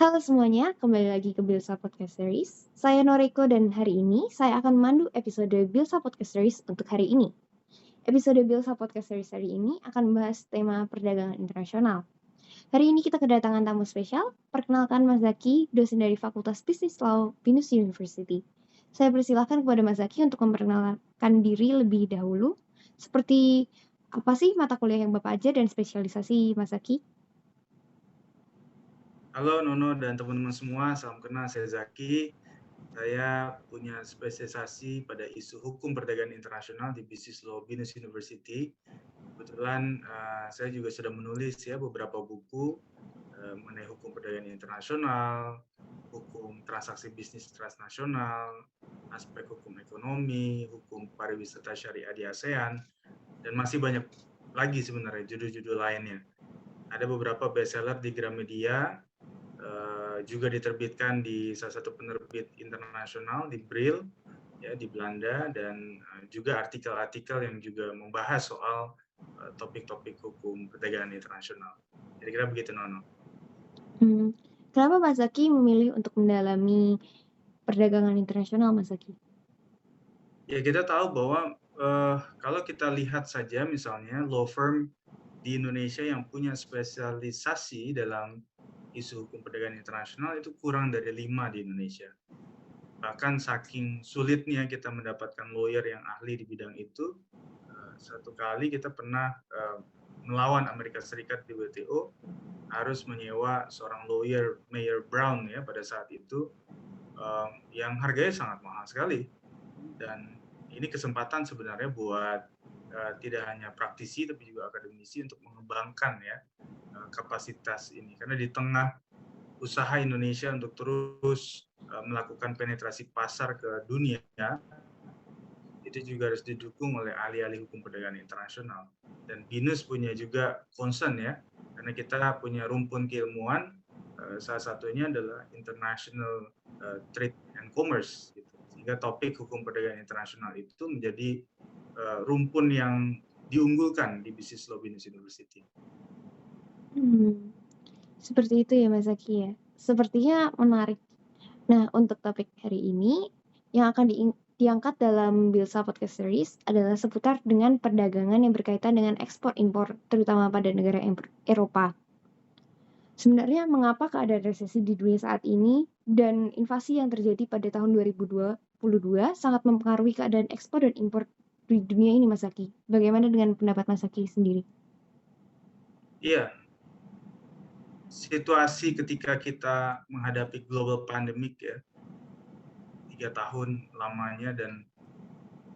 Halo semuanya, kembali lagi ke Bilsa Podcast Series. Saya Noriko dan hari ini saya akan memandu episode Bilsa Podcast Series untuk hari ini. Episode Bilsa Podcast Series hari ini akan membahas tema perdagangan internasional. Hari ini kita kedatangan tamu spesial. Perkenalkan Mas Zaki, dosen dari Fakultas Business Law, Binus University. Saya persilahkan kepada Mas Zaki untuk memperkenalkan diri lebih dahulu. Seperti apa sih mata kuliah yang Bapak ajar dan spesialisasi Mas Zaki? Halo Nono dan teman-teman semua, salam kenal, saya Zaki. Saya punya spesialisasi pada isu hukum perdagangan internasional di Business Law Binus University. Kebetulan saya juga sudah menulis ya beberapa buku mengenai hukum perdagangan internasional, hukum transaksi bisnis transnasional, aspek hukum ekonomi, hukum pariwisata syariah di ASEAN, dan masih banyak lagi sebenarnya judul-judul lainnya. Ada beberapa bestseller di Gramedia, juga diterbitkan di salah satu penerbit internasional di Brill ya di Belanda, dan juga artikel-artikel yang juga membahas soal topik-topik hukum perdagangan internasional. Kira-kira begitu Nono. Kenapa Mas Zaki memilih untuk mendalami perdagangan internasional, Mas Zaki? Ya, kita tahu bahwa kalau kita lihat saja misalnya law firm di Indonesia yang punya spesialisasi dalam isu hukum perdagangan internasional itu kurang dari 5 di Indonesia. Bahkan saking sulitnya kita mendapatkan lawyer yang ahli di bidang itu, satu kali kita pernah melawan Amerika Serikat di WTO, harus menyewa seorang lawyer, Mayer Brown ya pada saat itu, yang harganya sangat mahal sekali. Dan ini kesempatan sebenarnya buat tidak hanya praktisi tapi juga akademisi untuk mengembangkan ya kapasitas ini, karena di tengah usaha Indonesia untuk terus melakukan penetrasi pasar ke dunia, itu juga harus didukung oleh ahli-ahli hukum perdagangan internasional. Dan BINUS punya juga concern ya, karena kita punya rumpun keilmuan, salah satunya adalah International Trade and Commerce, gitu. Sehingga topik hukum perdagangan internasional itu menjadi rumpun yang diunggulkan di Business Law BINUS University. Seperti itu ya Mas Zaki ya. Sepertinya menarik. Nah, untuk topik hari ini yang akan diangkat dalam Bilsa Podcast Series adalah seputar dengan perdagangan yang berkaitan dengan ekspor impor, terutama pada negara Eropa. Sebenarnya mengapa keadaan resesi di dunia saat ini dan invasi yang terjadi pada tahun 2022 sangat mempengaruhi keadaan ekspor dan impor di dunia ini, Mas Zaki? Bagaimana dengan pendapat Mas Zaki sendiri? Iya, situasi ketika kita menghadapi global pandemic ya, 3 tahun lamanya dan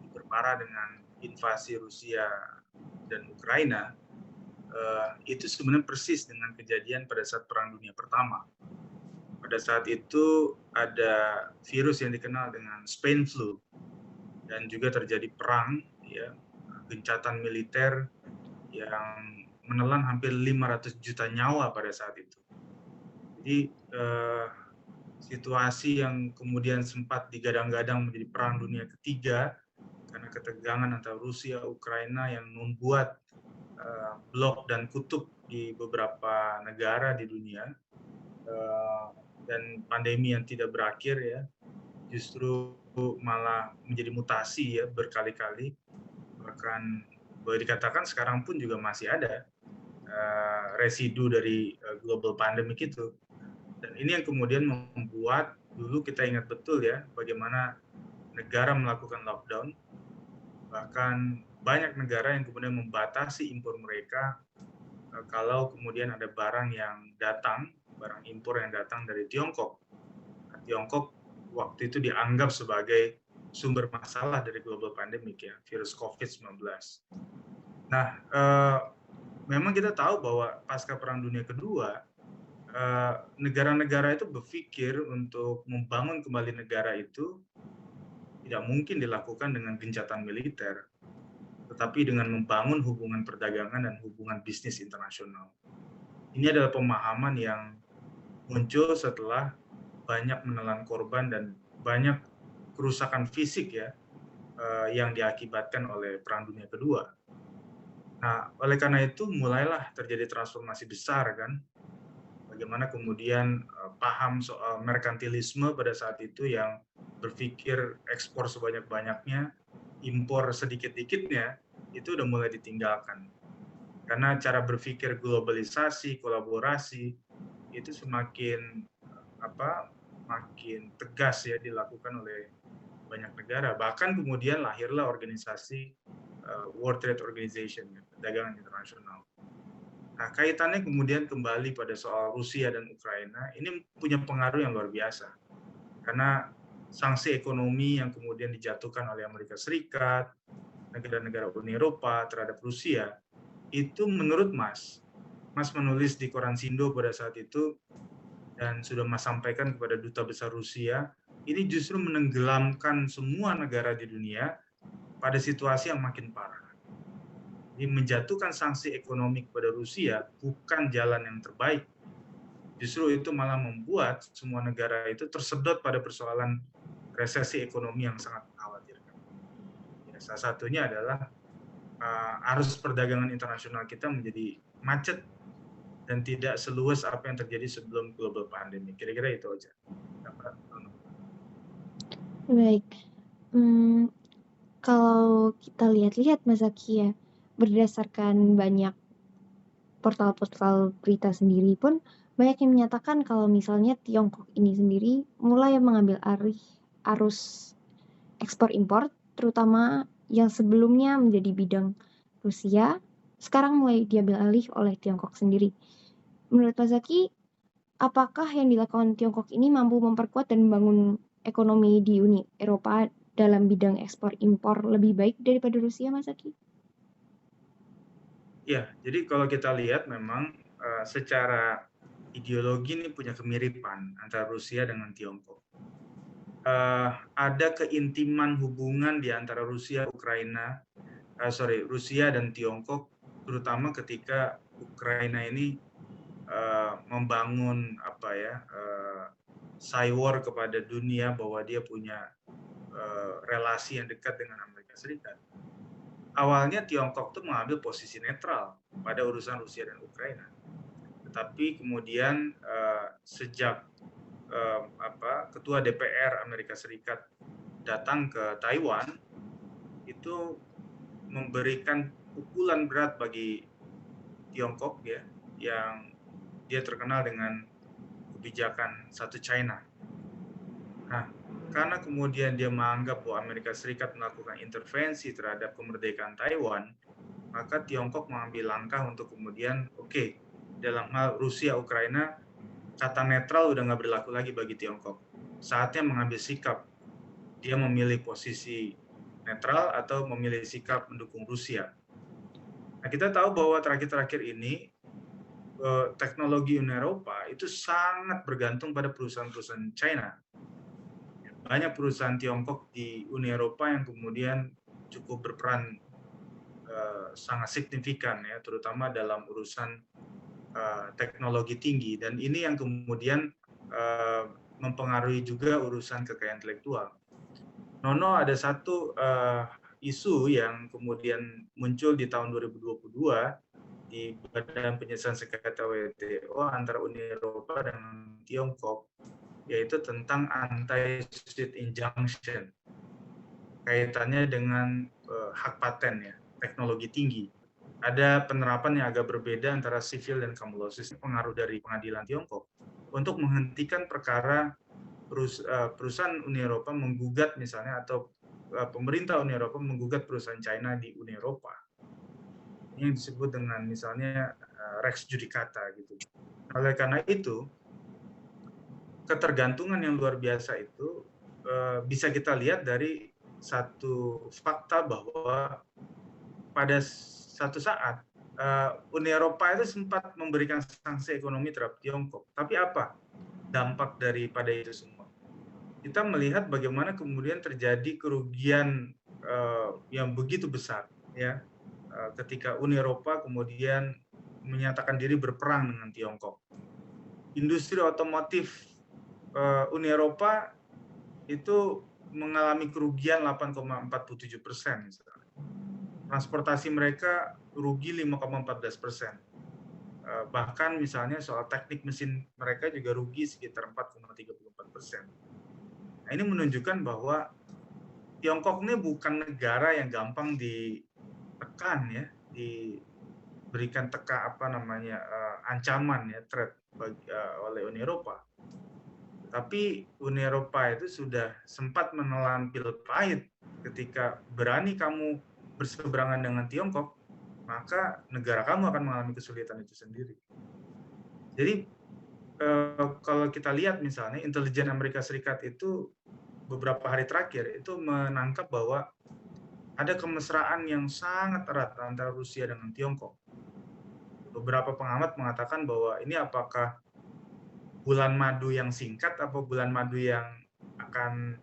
diperparah dengan invasi Rusia dan Ukraina, itu sebenarnya persis dengan kejadian pada saat Perang Dunia Pertama. Pada saat itu ada virus yang dikenal dengan Spain flu, dan juga terjadi perang, ya, gencatan militer yang menelan hampir 500 juta nyawa pada saat itu. Jadi situasi yang kemudian sempat digadang-gadang menjadi Perang Dunia Ketiga karena ketegangan antara Rusia Ukraina yang membuat blok dan kutub di beberapa negara di dunia, dan pandemi yang tidak berakhir ya, justru malah menjadi mutasi ya berkali-kali, bahkan boleh dikatakan sekarang pun juga masih ada residu dari global pandemic itu. Dan ini yang kemudian membuat, dulu kita ingat betul ya bagaimana negara melakukan lockdown, bahkan banyak negara yang kemudian membatasi impor mereka kalau kemudian ada barang yang datang, barang impor yang datang dari Tiongkok. Tiongkok waktu itu dianggap sebagai sumber masalah dari global pandemic ya, virus COVID-19. Nah, memang kita tahu bahwa pasca Perang Dunia Kedua, negara-negara itu berpikir untuk membangun kembali negara itu tidak mungkin dilakukan dengan gencatan militer, tetapi dengan membangun hubungan perdagangan dan hubungan bisnis internasional. Ini adalah pemahaman yang muncul setelah banyak menelan korban dan banyak kerusakan fisik ya yang diakibatkan oleh Perang Dunia Kedua. Nah, oleh karena itu mulailah terjadi transformasi besar kan, bagaimana kemudian paham soal merkantilisme pada saat itu yang berpikir ekspor sebanyak-banyaknya, impor sedikit-dikitnya, itu udah mulai ditinggalkan. Karena cara berpikir globalisasi, kolaborasi, itu semakin makin tegas ya dilakukan oleh banyak negara. Bahkan kemudian lahirlah organisasi World Trade Organization, perdagangan internasional. Nah, kaitannya kemudian kembali pada soal Rusia dan Ukraina, ini punya pengaruh yang luar biasa. Karena sanksi ekonomi yang kemudian dijatuhkan oleh Amerika Serikat, negara-negara Uni Eropa terhadap Rusia, itu menurut Mas menulis di koran Sindo pada saat itu, dan sudah Mas sampaikan kepada Duta Besar Rusia, ini justru menenggelamkan semua negara di dunia pada situasi yang makin parah. Jadi menjatuhkan sanksi ekonomi kepada Rusia bukan jalan yang terbaik. Justru itu malah membuat semua negara itu tersedot pada persoalan resesi ekonomi yang sangat mengkhawatirkan. Ya, salah satunya adalah arus perdagangan internasional kita menjadi macet dan tidak seluas apa yang terjadi sebelum global pandemi. Kira-kira itu aja. Baik. Kalau kita lihat-lihat Mas Zaki ya, berdasarkan banyak portal-portal berita sendiri pun banyak yang menyatakan kalau misalnya Tiongkok ini sendiri mulai mengambil arus ekspor impor, terutama yang sebelumnya menjadi bidang Rusia, sekarang mulai diambil alih oleh Tiongkok sendiri. Menurut Mas Zaki, apakah yang dilakukan Tiongkok ini mampu memperkuat dan membangun ekonomi di Uni Eropa dalam bidang ekspor impor lebih baik daripada Rusia, Mas Zaki? Ya, jadi kalau kita lihat memang secara ideologi ini punya kemiripan antara Rusia dengan Tiongkok. Ada keintiman hubungan di antara Rusia dan Tiongkok, terutama ketika Ukraina ini membangun cywar kepada dunia bahwa dia punya relasi yang dekat dengan Amerika Serikat. Awalnya Tiongkok tuh mengambil posisi netral pada urusan Rusia dan Ukraina, tetapi kemudian sejak Ketua DPR Amerika Serikat datang ke Taiwan, itu memberikan pukulan berat bagi Tiongkok ya, yang dia terkenal dengan kebijakan satu China. Nah, karena kemudian dia menganggap bahwa Amerika Serikat melakukan intervensi terhadap kemerdekaan Taiwan, maka Tiongkok mengambil langkah untuk kemudian, dalam hal Rusia, Ukraina, kata netral udah nggak berlaku lagi bagi Tiongkok. Saatnya mengambil sikap. Dia memilih posisi netral atau memilih sikap mendukung Rusia. Nah, kita tahu bahwa terakhir-terakhir ini teknologi Uni Eropa itu sangat bergantung pada perusahaan-perusahaan China. Banyak perusahaan Tiongkok di Uni Eropa yang kemudian cukup berperan sangat signifikan ya, terutama dalam urusan teknologi tinggi, dan ini yang kemudian mempengaruhi juga urusan kekayaan intelektual. Nono, ada satu isu yang kemudian muncul di tahun 2022 di Badan Penyelesaian Sengketa WTO antara Uni Eropa dan Tiongkok, yaitu tentang anti-suit injunction, kaitannya dengan hak paten ya, teknologi tinggi. Ada penerapan yang agak berbeda antara civil dan cumulosus, pengaruh dari pengadilan Tiongkok untuk menghentikan perkara perusahaan Uni Eropa menggugat misalnya, atau pemerintah Uni Eropa menggugat perusahaan China di Uni Eropa. Ini yang disebut dengan misalnya Rex Judicata gitu. Oleh karena itu, ketergantungan yang luar biasa itu bisa kita lihat dari satu fakta bahwa pada satu saat Uni Eropa itu sempat memberikan sanksi ekonomi terhadap Tiongkok. Tapi apa dampak daripada itu semua? Kita melihat bagaimana kemudian terjadi kerugian yang begitu besar ya, ketika Uni Eropa kemudian menyatakan diri berperang dengan Tiongkok. Industri otomotif Uni Eropa itu mengalami kerugian 8,47%. Misalnya. Transportasi mereka rugi 5,14%. Bahkan misalnya soal teknik mesin mereka juga rugi sekitar 4,34%. Nah, ini menunjukkan bahwa Tiongkok ini bukan negara yang gampang ditekan ya, diberikan ancaman ya, threat oleh Uni Eropa. Tapi Uni Eropa itu sudah sempat menelan pil pahit ketika berani kamu berseberangan dengan Tiongkok, maka negara kamu akan mengalami kesulitan itu sendiri. Jadi kalau kita lihat misalnya intelijen Amerika Serikat itu beberapa hari terakhir itu menangkap bahwa ada kemesraan yang sangat erat antara Rusia dengan Tiongkok. Beberapa pengamat mengatakan bahwa ini apakah bulan madu yang singkat atau bulan madu yang akan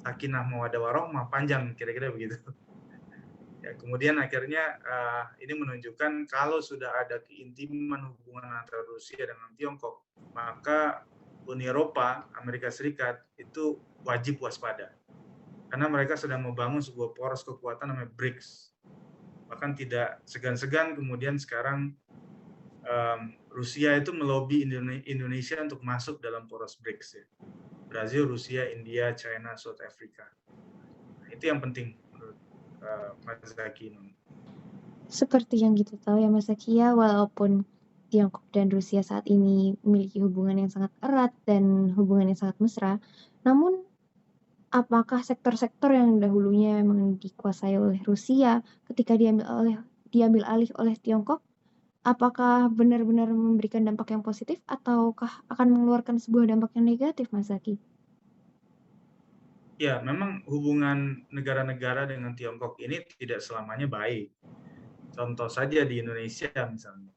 sakinah mawaddah warahmah panjang, kira-kira begitu. Ya, kemudian akhirnya ini menunjukkan kalau sudah ada keintiman hubungan antara Rusia dengan Tiongkok, maka Uni Eropa, Amerika Serikat itu wajib waspada. Karena mereka sedang membangun sebuah poros kekuatan namanya BRICS. Bahkan tidak segan-segan kemudian sekarang Rusia itu melobi Indonesia untuk masuk dalam poros BRICS ya. Brazil, Rusia, India, China, South Africa. Nah, itu yang penting menurut Mas Zaki. Seperti yang kita tahu ya Mas Zaki ya, walaupun Tiongkok dan Rusia saat ini memiliki hubungan yang sangat erat dan hubungan yang sangat mesra, namun apakah sektor-sektor yang dahulunya memang dikuasai oleh Rusia ketika diambil alih oleh Tiongkok, apakah benar-benar memberikan dampak yang positif ataukah akan mengeluarkan sebuah dampak yang negatif, Mas Zaki? Ya, memang hubungan negara-negara dengan Tiongkok ini tidak selamanya baik. Contoh saja di Indonesia misalnya.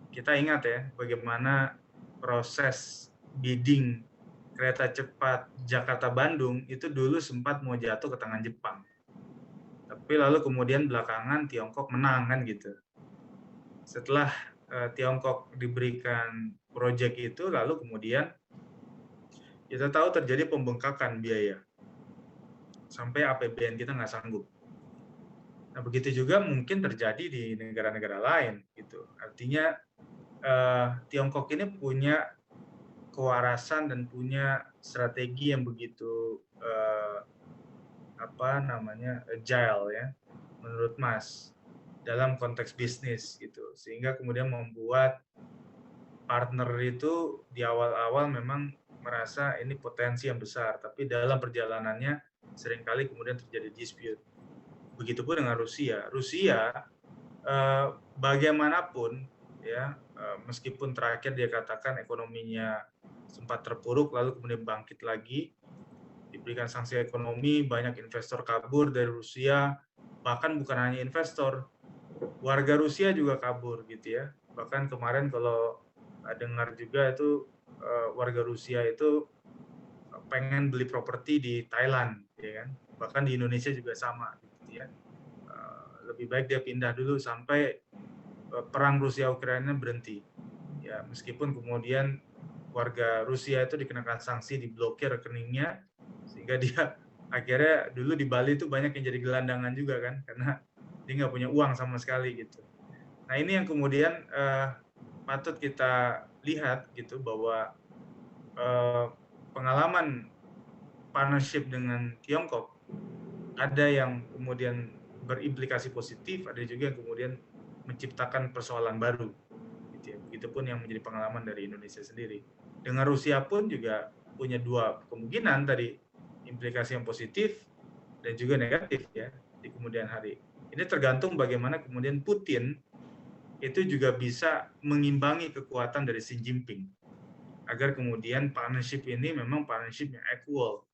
Kita ingat ya bagaimana proses bidding kereta cepat Jakarta-Bandung itu dulu sempat mau jatuh ke tangan Jepang. Tapi lalu kemudian belakangan Tiongkok menang kan gitu. Setelah Tiongkok diberikan proyek itu, lalu kemudian kita tahu terjadi pembengkakan biaya. Sampai APBN kita nggak sanggup. Nah, begitu juga mungkin terjadi di negara-negara lain gitu. Artinya Tiongkok ini punya kewarasan dan punya strategi yang begitu agile ya menurut Mas dalam konteks bisnis gitu, sehingga kemudian membuat partner itu di awal-awal memang merasa ini potensi yang besar, tapi dalam perjalanannya seringkali kemudian terjadi dispute. Begitupun dengan Rusia. Rusia bagaimanapun ya, meskipun terakhir dia katakan ekonominya sempat terpuruk lalu kemudian bangkit lagi, diberikan sanksi ekonomi, banyak investor kabur dari Rusia, bahkan bukan hanya investor, warga Rusia juga kabur gitu ya. Bahkan kemarin kalau dengar juga itu warga Rusia itu pengen beli properti di Thailand ya kan, bahkan di Indonesia juga sama gitu ya. Lebih baik dia pindah dulu sampai perang Rusia Ukraina berhenti ya, meskipun kemudian warga Rusia itu dikenakan sanksi, diblokir rekeningnya, sehingga dia akhirnya dulu di Bali itu banyak yang jadi gelandangan juga kan, karena dia nggak punya uang sama sekali gitu. Nah ini yang kemudian patut kita lihat gitu, bahwa pengalaman partnership dengan Tiongkok ada yang kemudian berimplikasi positif, ada juga yang kemudian menciptakan persoalan baru gitu ya. Begitupun yang menjadi pengalaman dari Indonesia sendiri. Dengan Rusia pun juga punya dua kemungkinan tadi, implikasi yang positif dan juga negatif ya di kemudian hari. Ini tergantung bagaimana kemudian Putin itu juga bisa mengimbangi kekuatan dari Xi Jinping agar kemudian partnership ini memang partnership yang equal,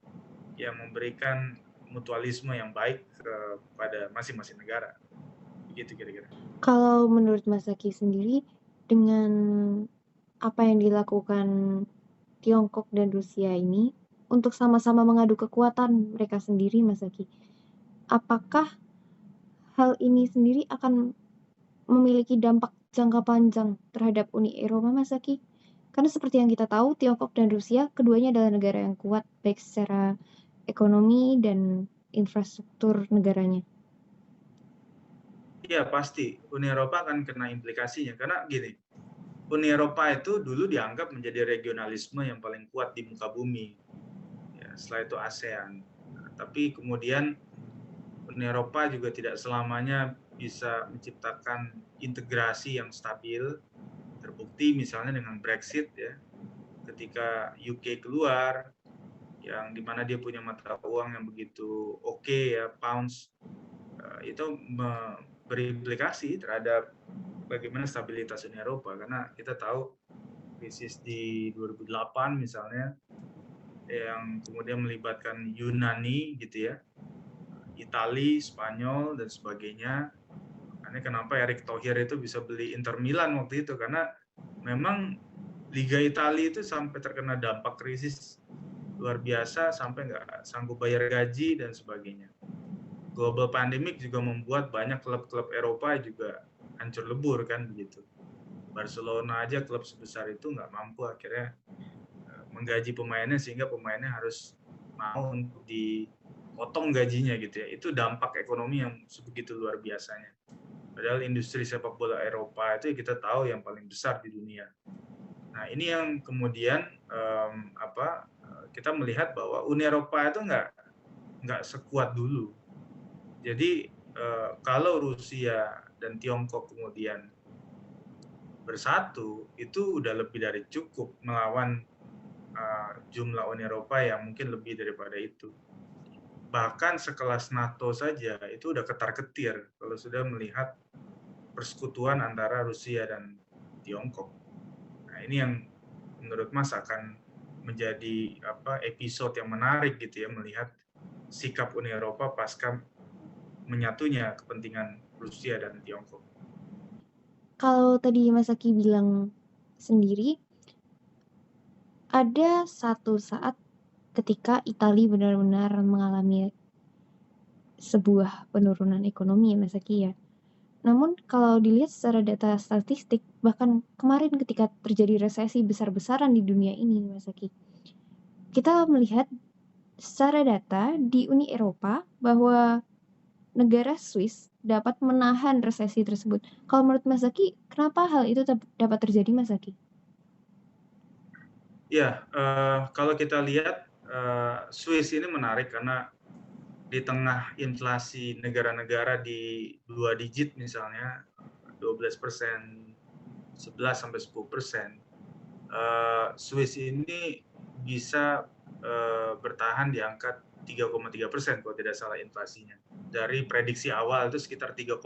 yang memberikan mutualisme yang baik kepada masing-masing negara. Begitu kira-kira. Kalau menurut Mas Zaki sendiri, dengan apa yang dilakukan Tiongkok dan Rusia ini untuk sama-sama mengadu kekuatan mereka sendiri, Mas Zaki, apakah hal ini sendiri akan memiliki dampak jangka panjang terhadap Uni Eropa, Mas Zaki? Karena seperti yang kita tahu, Tiongkok dan Rusia keduanya adalah negara yang kuat baik secara ekonomi dan infrastruktur negaranya. Iya pasti Uni Eropa akan kena implikasinya karena gini, Uni Eropa itu dulu dianggap menjadi regionalisme yang paling kuat di muka bumi. Ya, setelah itu ASEAN. Nah, tapi kemudian Uni Eropa juga tidak selamanya bisa menciptakan integrasi yang stabil. Terbukti misalnya dengan Brexit ya, ketika UK keluar, yang dimana dia punya mata uang yang begitu oke ya, pounds, itu berimplikasi terhadap bagaimana stabilitas Uni Eropa karena kita tahu krisis di 2008 misalnya yang kemudian melibatkan Yunani gitu ya, Itali, Spanyol dan sebagainya. Makanya kenapa Erick Thohir itu bisa beli Inter Milan waktu itu karena memang Liga Italia itu sampai terkena dampak krisis luar biasa sampai nggak sanggup bayar gaji dan sebagainya. Global pandemic juga membuat banyak klub-klub Eropa juga hancur lebur kan begitu. Barcelona aja klub sebesar itu nggak mampu akhirnya menggaji pemainnya sehingga pemainnya harus mau untuk dipotong gajinya gitu ya. Itu dampak ekonomi yang sebegitu luar biasanya. Padahal industri sepak bola Eropa itu kita tahu yang paling besar di dunia. Nah ini yang kemudian kita melihat bahwa Uni Eropa itu nggak sekuat dulu. Jadi kalau Rusia dan Tiongkok kemudian bersatu itu udah lebih dari cukup melawan jumlah Uni Eropa yang mungkin lebih daripada itu. Bahkan sekelas NATO saja itu udah ketar-ketir kalau sudah melihat persekutuan antara Rusia dan Tiongkok. Nah ini yang menurut Mas akan menjadi episode yang menarik gitu ya melihat sikap Uni Eropa pasca menyatunya kepentingan Rusia dan Tiongkok. Kalau tadi Mas Aki bilang sendiri, ada satu saat ketika Italia benar-benar mengalami sebuah penurunan ekonomi ya Mas Aki ya. Namun kalau dilihat secara data statistik, bahkan kemarin ketika terjadi resesi besar-besaran di dunia ini Mas Aki, kita melihat secara data di Uni Eropa bahwa negara Swiss dapat menahan resesi tersebut. Kalau menurut Mas Zaki, kenapa hal itu dapat terjadi Mas Zaki? Ya, kalau kita lihat Swiss ini menarik karena di tengah inflasi negara-negara di 2 digit misalnya 12%, 11 sampai 10%, Swiss ini bisa bertahan di angka 3,3% kalau tidak salah inflasinya. Dari prediksi awal itu sekitar 3,6%.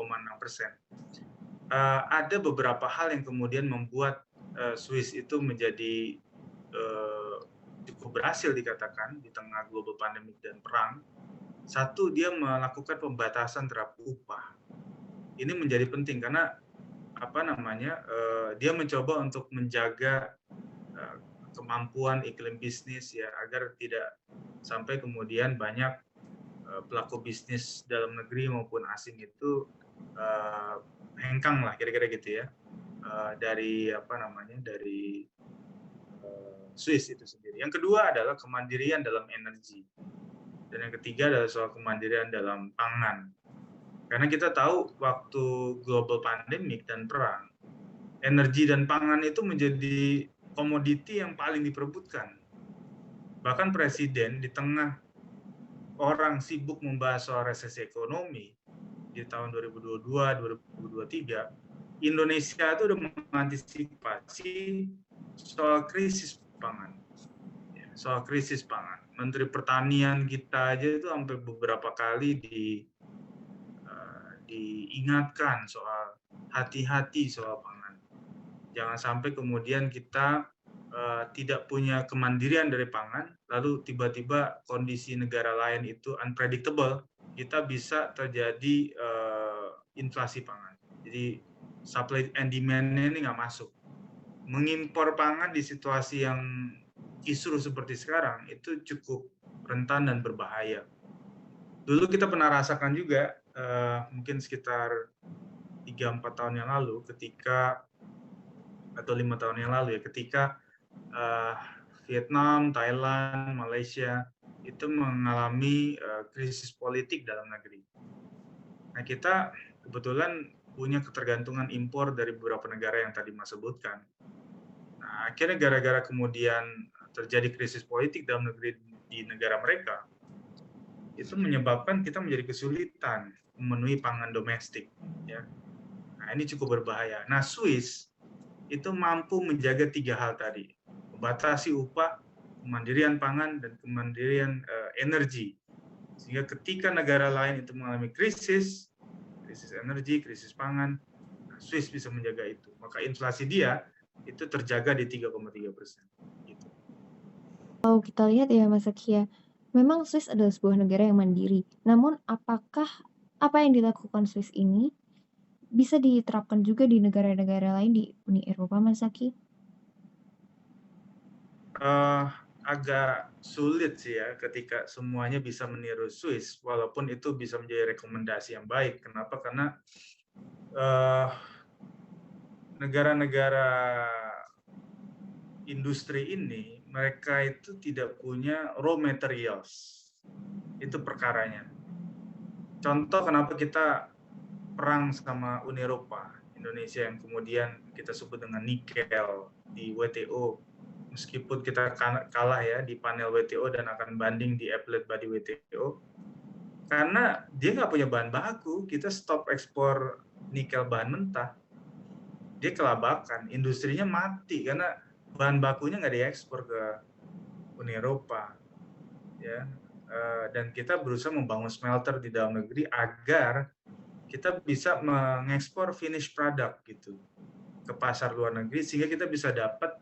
Ada beberapa hal yang kemudian membuat Swiss itu menjadi cukup berhasil dikatakan di tengah global pandemic dan perang. Satu, dia melakukan pembatasan terhadap upah. Ini menjadi penting karena dia mencoba untuk menjaga kemampuan iklim bisnis ya agar tidak sampai kemudian banyak pelaku bisnis dalam negeri maupun asing itu hengkang lah kira-kira gitu ya dari Swiss itu sendiri. Yang kedua adalah kemandirian dalam energi. Dan yang ketiga adalah soal kemandirian dalam pangan. Karena kita tahu waktu global pandemic dan perang, energi dan pangan itu menjadi komoditi yang paling diperebutkan. Bahkan presiden di tengah orang sibuk membahas soal resesi ekonomi di tahun 2022-2023, Indonesia itu sudah mengantisipasi soal krisis pangan. Soal krisis pangan. Menteri Pertanian kita aja itu sampai beberapa kali diingatkan soal hati-hati soal pangan. Jangan sampai kemudian kita tidak punya kemandirian dari pangan, lalu tiba-tiba kondisi negara lain itu unpredictable, kita bisa terjadi inflasi pangan. Jadi supply and demand-nya ini nggak masuk. Mengimpor pangan di situasi yang kisruh seperti sekarang itu cukup rentan dan berbahaya. Dulu kita pernah rasakan juga, mungkin sekitar 3-4 tahun yang lalu ketika atau 5 tahun yang lalu ya ketika Vietnam, Thailand, Malaysia itu mengalami krisis politik dalam negeri. Nah kita kebetulan punya ketergantungan impor dari beberapa negara yang tadi Mas sebutkan. Nah, akhirnya gara-gara kemudian terjadi krisis politik dalam negeri di negara mereka, itu menyebabkan kita menjadi kesulitan memenuhi pangan domestik. Ya. Nah, ini cukup berbahaya. Nah, Swiss itu mampu menjaga 3 hal tadi, membatasi upah, kemandirian pangan, dan kemandirian energi. Sehingga ketika negara lain itu mengalami krisis energi, krisis pangan, Swiss bisa menjaga itu. Maka inflasi dia itu terjaga di 3,3%. Gitu. Kalau kita lihat ya Mas Zaki ya, memang Swiss adalah sebuah negara yang mandiri. Namun apakah apa yang dilakukan Swiss ini bisa diterapkan juga di negara-negara lain di Uni Eropa, Mas Zaki? Agak sulit sih ya ketika semuanya bisa meniru Swiss, walaupun itu bisa menjadi rekomendasi yang baik. Kenapa? Karena negara-negara industri ini, mereka itu tidak punya raw materials. Itu perkaranya. Contoh kenapa kita perang sama Uni Eropa, Indonesia yang kemudian kita sebut dengan nikel di WTO, meskipun kita kalah ya di panel WTO dan akan banding di appellate body WTO, karena dia nggak punya bahan baku, kita stop ekspor nikel bahan mentah, dia kelabakan, industrinya mati karena bahan bakunya nggak diekspor ke Uni Eropa, ya. Dan kita berusaha membangun smelter di dalam negeri agar kita bisa mengekspor finished product gitu ke pasar luar negeri, sehingga kita bisa dapat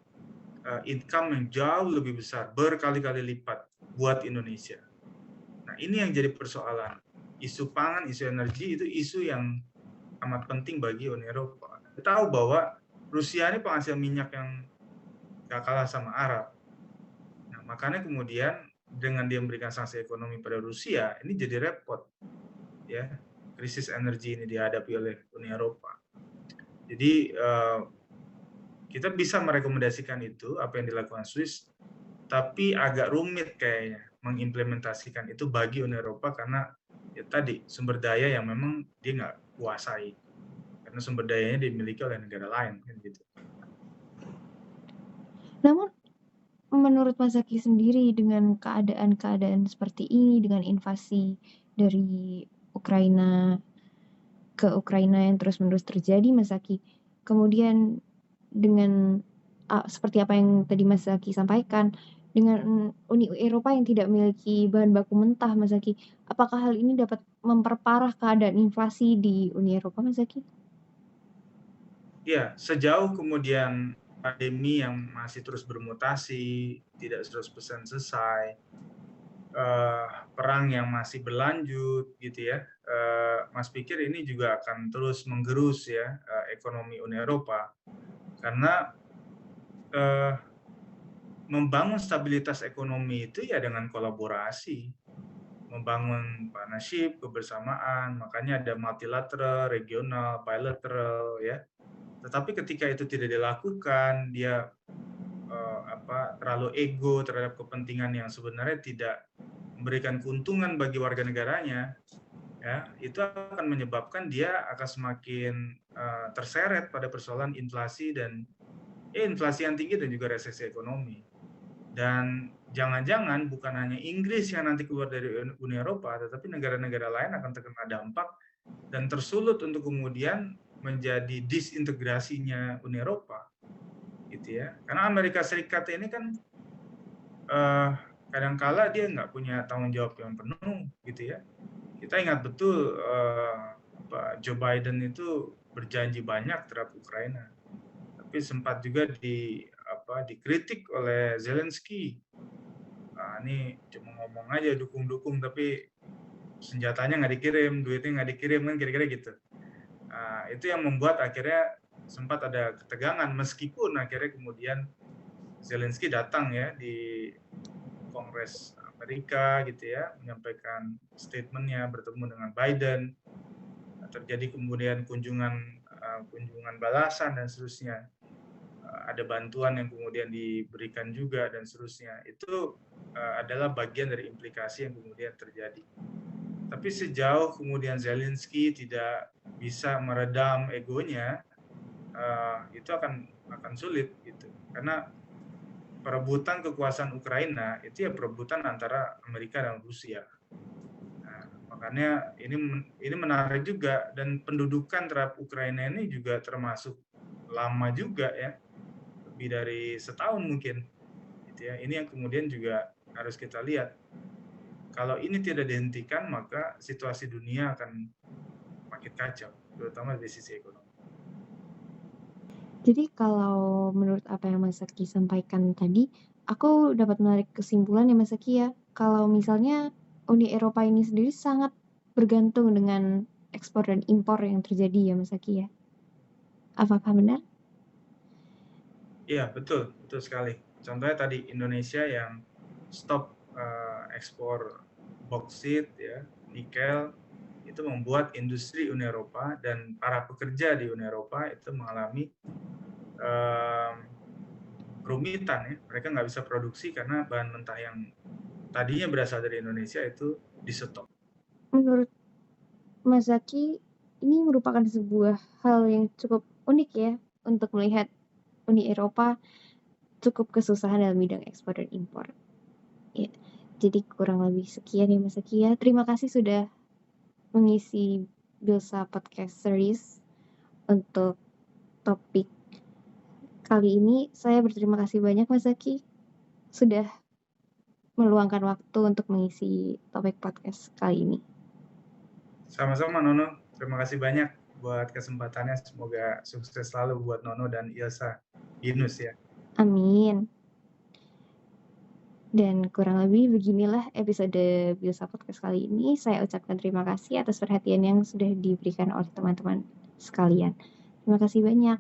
income yang jauh lebih besar, berkali-kali lipat buat Indonesia. Nah, ini yang jadi persoalan. Isu pangan, isu energi itu isu yang amat penting bagi Uni Eropa. Kita tahu bahwa Rusia ini penghasil minyak yang gak kalah sama Arab. Nah, makanya kemudian dengan dia memberikan sanksi ekonomi pada Rusia, ini jadi repot. Ya, krisis energi ini dihadapi oleh Uni Eropa. Jadi kita bisa merekomendasikan itu apa yang dilakukan Swiss, tapi agak rumit kayaknya mengimplementasikan itu bagi Uni Eropa karena ya tadi sumber daya yang memang dia nggak kuasai karena sumber dayanya dimiliki oleh negara lain kan gitu. Namun menurut Mas Zaki sendiri dengan keadaan-keadaan seperti ini, dengan invasi dari Ukraina ke Ukraina yang terus-menerus terjadi, Mas Zaki, kemudian dengan seperti apa yang tadi Mas Zaki sampaikan, dengan Uni Eropa yang tidak memiliki bahan baku mentah, Mas Zaki, apakah hal ini dapat memperparah keadaan inflasi di Uni Eropa, Mas Zaki? Ya, sejauh kemudian pandemi yang masih terus bermutasi, tidak 100% selesai, perang yang masih berlanjut gitu ya, Mas pikir ini juga akan terus menggerus ya ekonomi Uni Eropa karena membangun stabilitas ekonomi itu ya dengan kolaborasi, membangun partnership, kebersamaan, makanya ada multilateral, regional, bilateral ya. Tetapi ketika itu tidak dilakukan, dia terlalu ego terhadap kepentingan yang sebenarnya tidak memberikan keuntungan bagi warga negaranya, ya itu akan menyebabkan dia akan semakin terseret pada persoalan inflasi dan inflasi yang tinggi dan juga resesi ekonomi. Dan jangan-jangan bukan hanya Inggris yang nanti keluar dari Uni Eropa, tetapi negara-negara lain akan terkena dampak dan tersulut untuk kemudian menjadi disintegrasinya Uni Eropa, gitu ya. Karena Amerika Serikat ini kan kadangkala dia nggak punya tanggung jawab yang penuh, gitu ya. Kita ingat betul Joe Biden itu berjanji banyak terhadap Ukraina, tapi sempat juga dikritik oleh Zelensky. Nah, ini cuma ngomong aja dukung-dukung, tapi senjatanya nggak dikirim, duitnya nggak dikirim, kan kira-kira gitu. Nah, itu yang membuat akhirnya sempat ada ketegangan, meskipun akhirnya kemudian Zelensky datang ya di Kongres Amerika gitu ya, menyampaikan statementnya, bertemu dengan Biden, terjadi kemudian kunjungan balasan dan seterusnya, ada bantuan yang kemudian diberikan juga dan seterusnya. Itu adalah bagian dari implikasi yang kemudian terjadi. Tapi sejauh kemudian Zelensky tidak bisa meredam egonya, itu akan sulit gitu. Karena perebutan kekuasaan Ukraina itu ya perebutan antara Amerika dan Rusia. Nah, makanya ini menarik juga, dan pendudukan terhadap Ukraina ini juga termasuk lama juga ya, lebih dari setahun mungkin. Gitu ya. Ini yang kemudian juga harus kita lihat. Kalau ini tidak dihentikan, maka situasi dunia akan makin kacau, terutama dari sisi ekonomi. Jadi kalau menurut apa yang Mas Zaki sampaikan tadi, aku dapat menarik kesimpulan ya Mas Zaki ya, kalau misalnya Uni Eropa ini sendiri sangat bergantung dengan ekspor dan impor yang terjadi ya Mas Zaki ya. Apakah benar? Iya, betul sekali. Contohnya tadi Indonesia yang stop ekspor boksit, ya, nikel, itu membuat industri Uni Eropa dan para pekerja di Uni Eropa itu mengalami kerumitan ya. Mereka nggak bisa produksi karena bahan mentah yang tadinya berasal dari Indonesia itu di-stop. Menurut Mas Zaki, ini merupakan sebuah hal yang cukup unik ya untuk melihat Uni Eropa cukup kesusahan dalam bidang ekspor dan impor. Ya, jadi kurang lebih sekian ya Mas Zaki ya. Terima kasih sudah mengisi Bilsa Podcast Series untuk topik kali ini. Saya berterima kasih banyak Mas Zaki sudah meluangkan waktu untuk mengisi topik podcast kali ini. Sama-sama Nono, terima kasih banyak buat kesempatannya. Semoga sukses selalu buat Nono dan Ilsa Yunus ya. Amin. Dan kurang lebih beginilah episode Bilsa Podcast kali ini. Saya ucapkan terima kasih atas perhatian yang sudah diberikan oleh teman-teman sekalian. Terima kasih banyak.